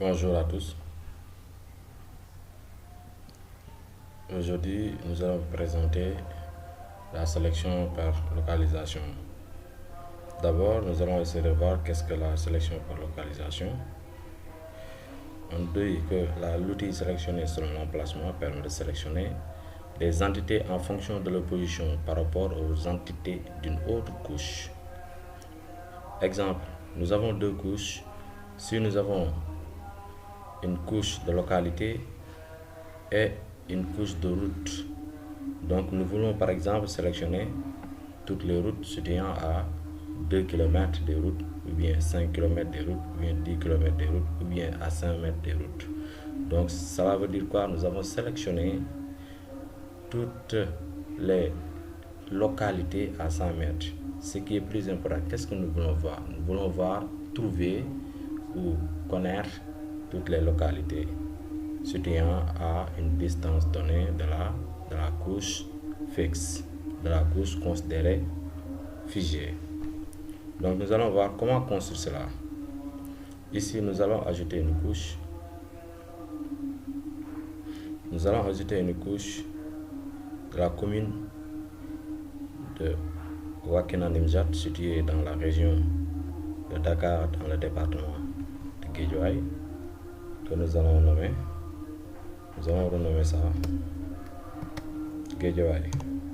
Bonjour à tous. Aujourd'hui, nous allons vous présenter la sélection par localisation. D'abord, nous allons essayer de voir qu'est-ce que la sélection par localisation. On dit que l'outil sélectionné selon l'emplacement permet de sélectionner des entités en fonction de leur position par rapport aux entités d'une autre couche. Exemple, nous avons deux couches. Si nous avons une couche de localité et une couche de route, donc nous voulons par exemple sélectionner toutes les routes situant à 2 km des routes, ou bien 5 km des routes, ou bien 10 km des routes, ou bien à 5 mètres des routes. Donc cela veut dire quoi? Nous avons sélectionné toutes les localités à 100 mètres. Ce qui est plus important, qu'est-ce que nous voulons voir? Nous voulons voir, trouver ou connaître toutes les localités situant à une distance donnée de la couche fixe, de la couche considérée figée. Donc nous allons voir comment construire cela. Ici, nous allons ajouter une couche. Nous allons ajouter une couche de la commune de Wakhinane Nimzatt, située dans la région de Dakar, dans le département de Guédiawaye, que nous allons nommer. Nous allons renommer ça Guédiawaye.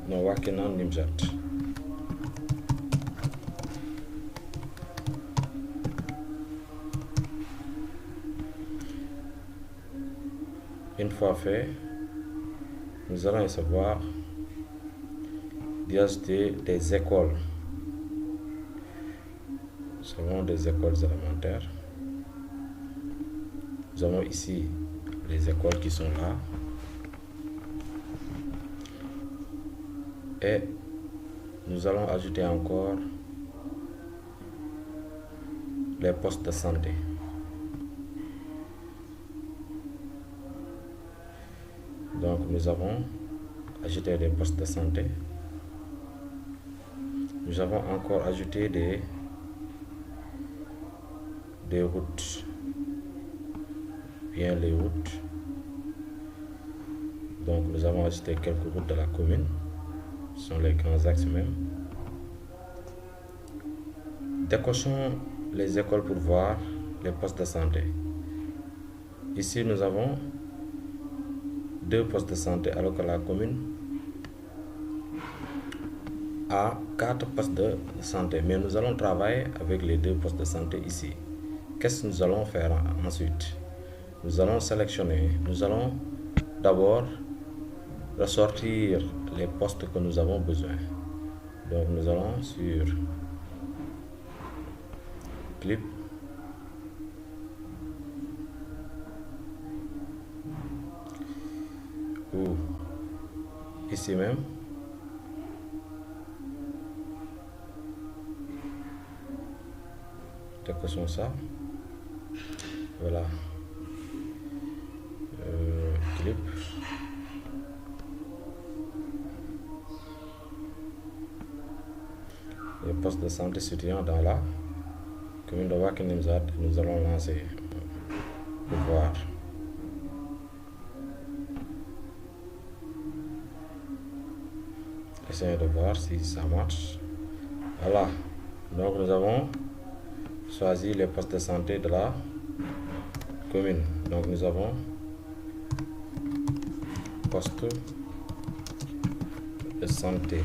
Non, Wakhinane Nimzatt. Une fois fait, nous allons savoir d'y ajouter des écoles. Nous avons des écoles élémentaires. Nous avons ici les écoles qui sont là. Et nous allons ajouter encore les postes de santé. Donc nous avons ajouté des postes de santé. Nous avons encore ajouté des routes, bien les routes. Donc nous avons ajouté quelques routes de la commune. Ce sont les grands axes même. Décochons les écoles pour voir les postes de santé. Ici nous avons deux postes de santé alors que la commune a 4 postes de santé, mais nous allons travailler avec les deux postes de santé ici. Qu'est-ce que nous allons faire ensuite? Nous allons sélectionner, nous allons d'abord ressortir les postes que nous avons besoin. Donc nous allons sur clip, ou ici même, décochons ça, voilà, clip, les postes de santé situant dans la commune de Wakhinane Nimzatt. Nous allons lancer pour voir. Essayez de voir si ça marche. Voilà, donc nous avons choisi les postes de santé de la commune. Donc nous avons poste de santé.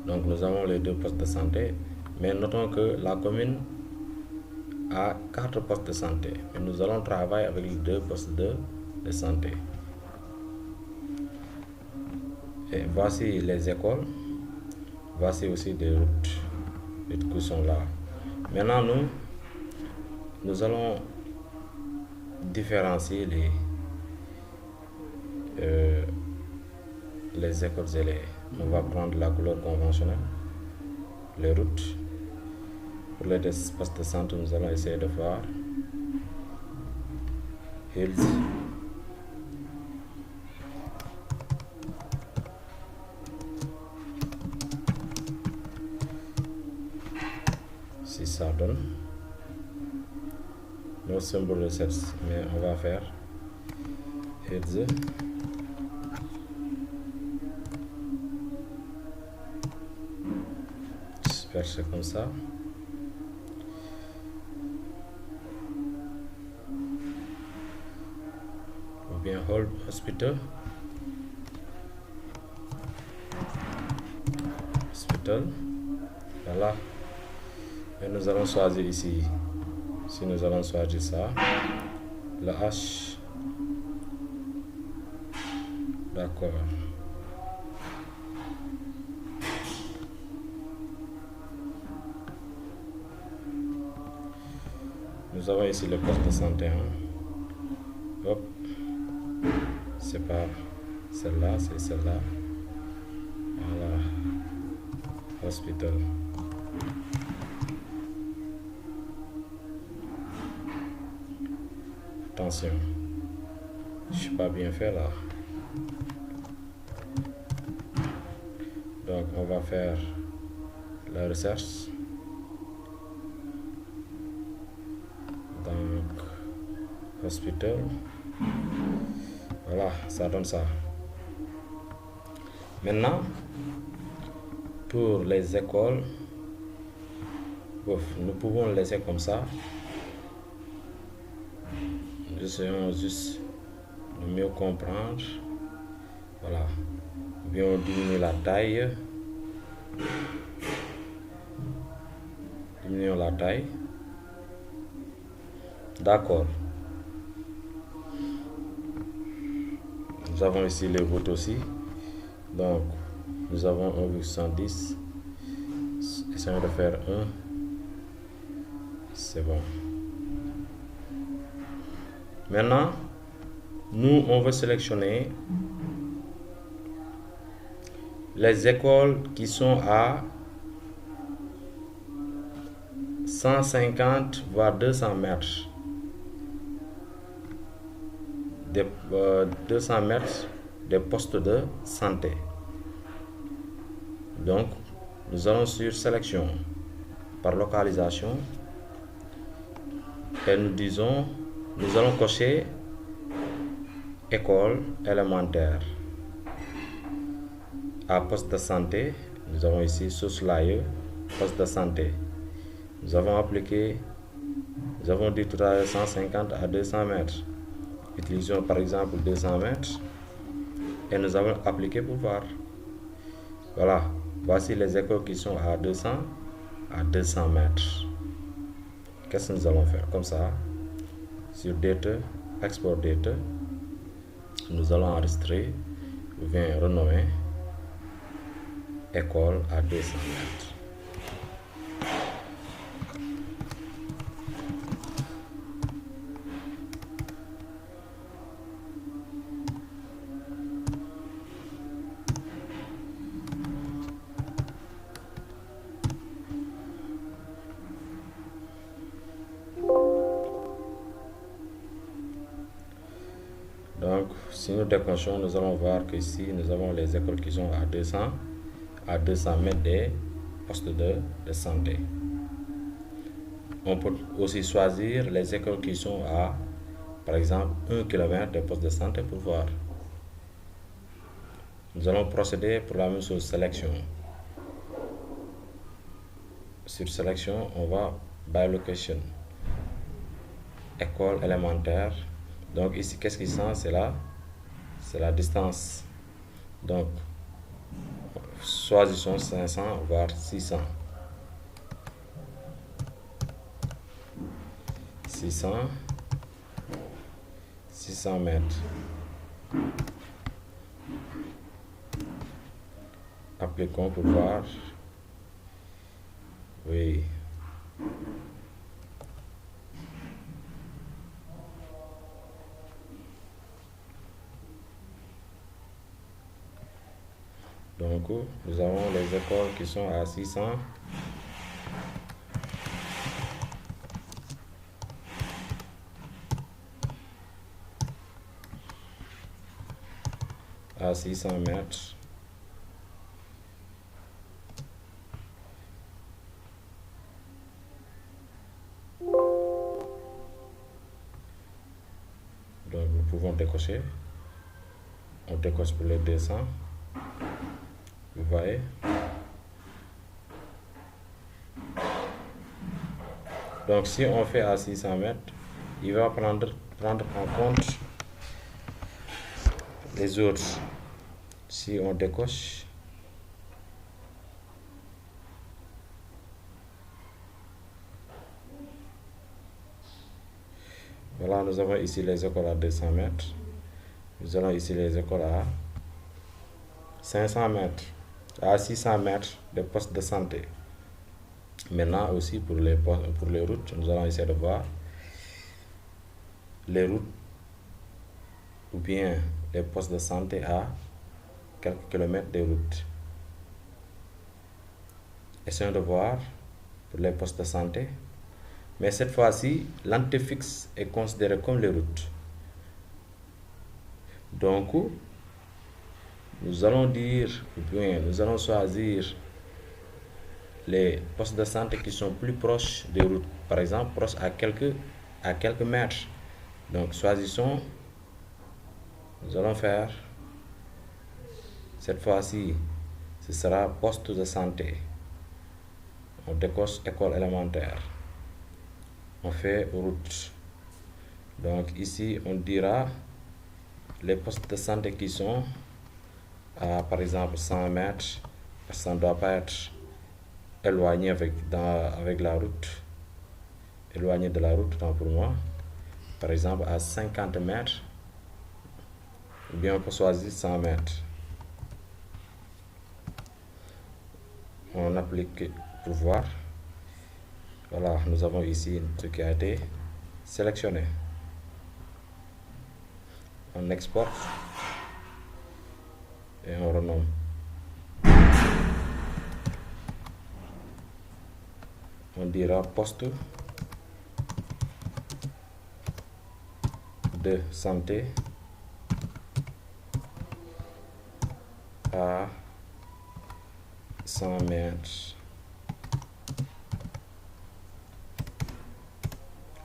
Donc nous avons les deux postes de santé, mais notons que la commune a 4 postes de santé, mais nous allons travailler avec les deux postes de santé. Et voici les écoles, voici aussi des routes, les qui sont là. Maintenant nous allons différencier les écoles et on va prendre la couleur conventionnelle, les routes. Pour les postes de santé, nous allons essayer de voir Hills, si ça donne nos symboles de sepsis, mais on va faire heads. J'espère que c'est comme ça. Ou bien hold hospital. Voilà. Et nous allons choisir ici. Si nous allons choisir ça, le H. D'accord. Nous avons ici le poste de santé. Hop. C'est pas celle-là, c'est celle-là. Voilà. Hospital. Attention. Je suis pas bien fait là. Donc on va faire la recherche. Donc hospital. Voilà, ça donne ça. Maintenant, pour les écoles, nous pouvons laisser comme ça. Nous essayons juste de mieux comprendre. Voilà. Bien, on diminue la taille. Diminuons la taille. D'accord. Nous avons ici les votes aussi. Donc, nous avons 1,110. Essayons de faire 1. C'est bon. Maintenant, nous, on veut sélectionner les écoles qui sont à 150 voire 200 mètres. 200 mètres des postes de santé. Donc, nous allons sur sélection par localisation et nous allons cocher école élémentaire. À poste de santé, nous avons ici Sousslaye, poste de santé. Nous avons dit tout à l'heure 150 à 200 mètres. Utilisons par exemple 200 mètres et nous avons appliqué pour voir. Voilà, voici les écoles qui sont à 200 mètres. Qu'est-ce que nous allons faire? Comme ça, sur Data, Export Data, nous allons enregistrer ou bien renommer école à 200 mètres. Donc, si nous déclenchons, nous allons voir que ici, nous avons les écoles qui sont à 200 mètres des postes de santé. On peut aussi choisir les écoles qui sont à, par exemple, 1 km des postes de santé pour voir. Nous allons procéder pour la même chose, sélection. Sur sélection, on va by location. École élémentaire. Donc ici, qu'est-ce qui sent? C'est la distance. Donc, choisissons 500 voire 600. 600 mètres. Appliquons pour voir. Oui. Donc, nous avons les écoles qui sont à 600. À 600 mètres. pouvons décocher. On décoche pour les 200. Vous voyez. Donc si on fait à 600 mètres, il va prendre en compte les autres. Si on décoche, voilà, nous avons ici les écoles à 200 mètres. Nous avons ici les écoles à 500 mètres, à 600 mètres des postes de santé. Maintenant aussi pour les routes, nous allons essayer de voir les routes ou bien les postes de santé à quelques kilomètres des routes. Essayons de voir pour les postes de santé. Mais cette fois-ci, l'entité fixe est considérée comme les routes. Donc, nous allons dire, ou bien nous allons choisir les postes de santé qui sont plus proches des routes. Par exemple, proches à quelques mètres. Donc, choisissons. Nous allons faire, cette fois-ci, ce sera poste de santé. On décoche école élémentaire. On fait route. Donc ici, on dira les postes de santé qui sont à, par exemple, 100 mètres. Ça ne doit pas être éloigné avec la route. Éloigné de la route, tant pour moi. Par exemple, à 50 mètres. Ou bien on peut choisir 100 mètres. On applique pour voir. Voilà, nous avons ici ce qui a été sélectionné. On exporte et on renomme. On dira poste de santé à 100 mètres.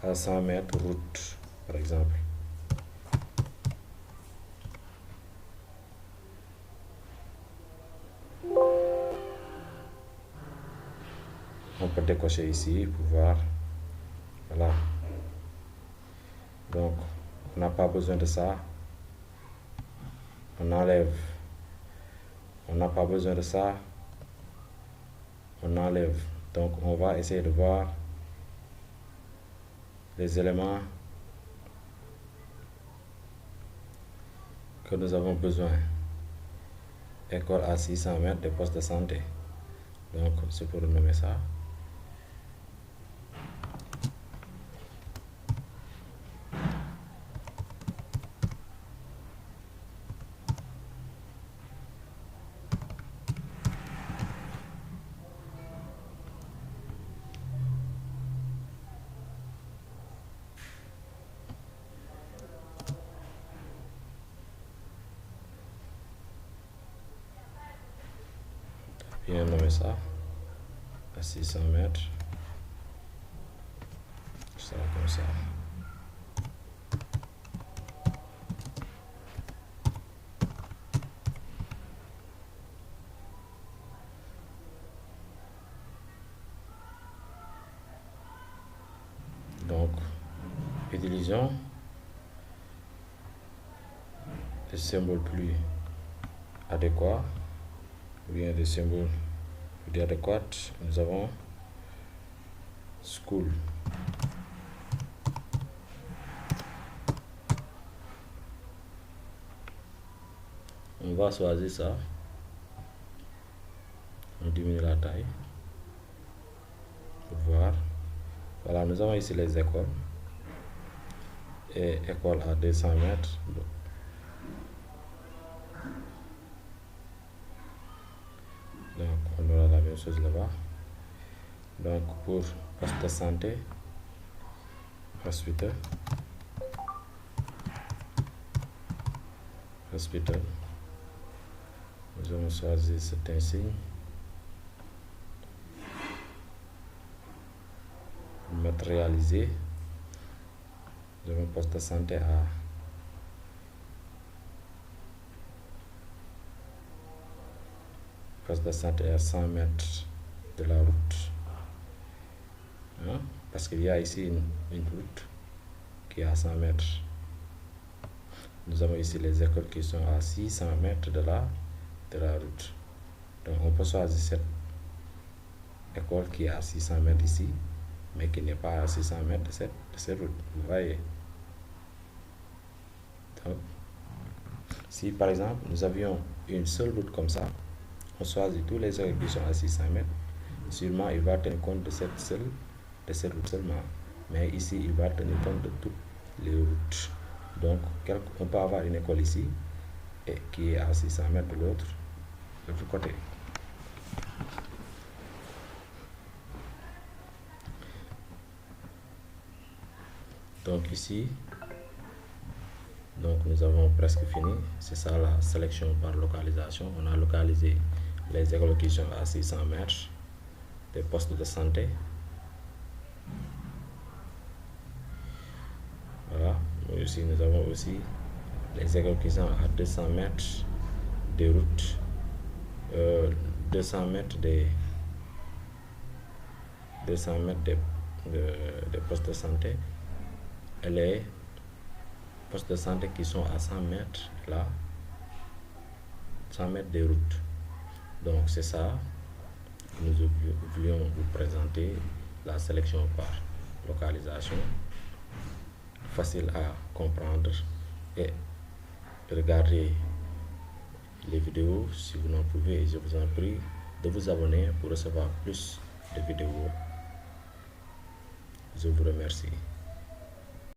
À 100 mètres route, par exemple. On peut décocher ici pour voir. Voilà. Donc, on n'a pas besoin de ça. On enlève. On n'a pas besoin de ça. On enlève. Donc, on va essayer de voir les éléments que nous avons besoin. École à 600 mètres des postes de santé. Donc, c'est pour renommer ça. Bien nommer ça à 600 mètres. Ça sera comme ça. Donc, utilisons les symboles plus adéquats, ou bien des symboles plus adéquats. Nous avons school. On va choisir ça. On diminue la taille pour voir. Voilà, nous avons ici les écoles et école à 200 mètres. Donc, on aura la même chose là-bas. Donc, pour poste de santé, hospital, nous allons choisir cet insigne. Matérialiser. Nous avons poste de santé à poste de santé est à 100 mètres de la route. Hein? Parce qu'il y a ici une route qui est à 100 mètres. Nous avons ici les écoles qui sont à 600 mètres de la route. Donc on peut choisir cette école qui est à 600 mètres ici, mais qui n'est pas à 600 mètres de cette route. Vous voyez? Donc, si par exemple nous avions une seule route comme ça, on choisit tous les écoles qui sont à 600 mètres, sûrement il va tenir compte de cette route seulement. Mais ici, il va tenir compte de toutes les routes. Donc, on peut avoir une école ici et qui est à 600 mètres de l'autre côté. Donc ici, donc nous avons presque fini. C'est ça la sélection par localisation. On a localisé les écoles qui sont à 600 mètres des postes de santé. Voilà. Ici, nous avons aussi les écoles qui sont à 200 mètres des routes, 200 mètres des postes de santé, et les postes de santé qui sont à 100 mètres là, 100 mètres des routes. Donc c'est ça, nous voulions vous présenter la sélection par localisation, facile à comprendre, et regardez les vidéos si vous n'en pouvez. Je vous en prie de vous abonner pour recevoir plus de vidéos. Je vous remercie.